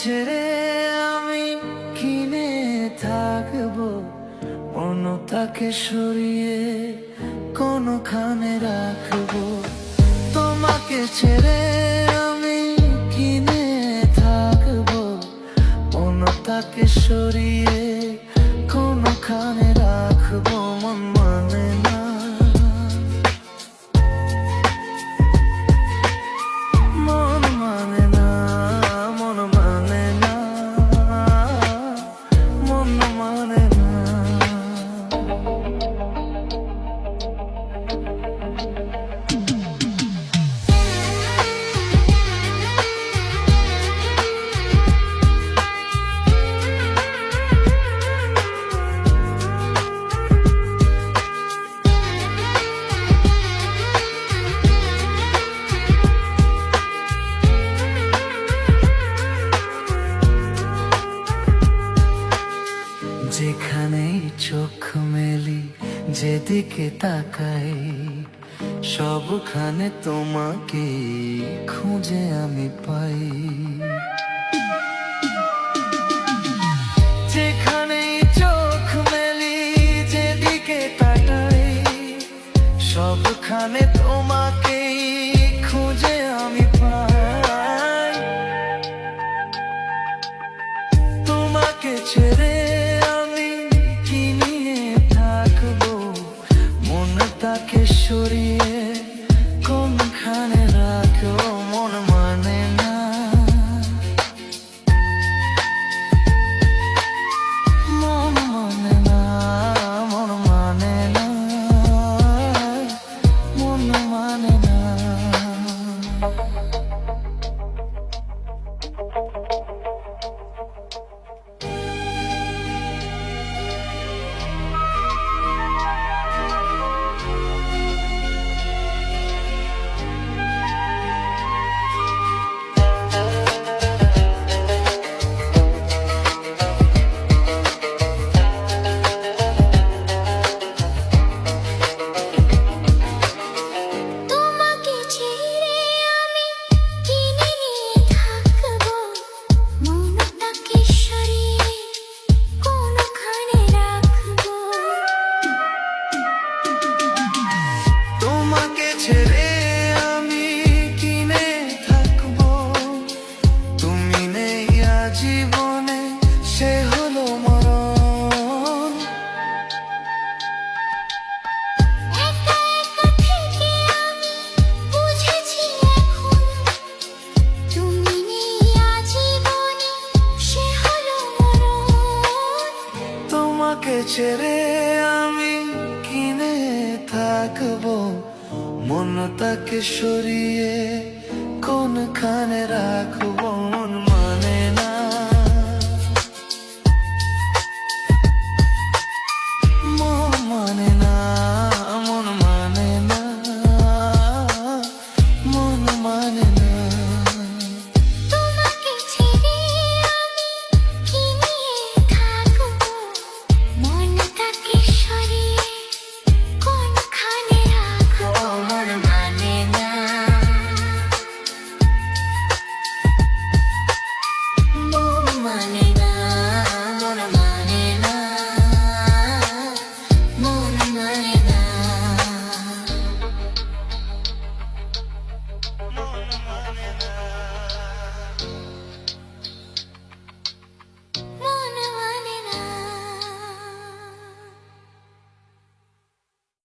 ছেড়ে আমি কিনে থাকবো, অন্যটাকে সরিয়ে কোনখানে রাখবো। তোমাকে ছেড়ে আমি কিনে থাকবো, অন্যটাকে সরিয়ে কোনখানে রাখবো। মন মানে না, মন মানে না, মন মানে না, মন মানে না। যেখানেই চোখ মেলি, যেদিকে তাকাই, সবখানে তোমাকে খুঁজে আমি পাই। যেখানেই চোখ মেলি, যেদিকে তাকাই, সবখানে তোমাকে খুঁজে আমি পাই। তোমাকে ছেড়ে তাকে সরিয়ে কোনখানে রাখো। মন মানে না, মন মানে না, মন মানে না, মন মানে না। ছেড়ে আমি কিনে থাকবো, তুমি নেই আজীবনে, সে হলো মরণ। একা একা থেকে আমি বুঝেছি এখন, তুমি নেই আজীবনে, সে হলো মরণ। তোমাকে ছেড়ে আমি কিনে থাকবো, মনটাকে সরিয়ে কোনখানে রাখবো।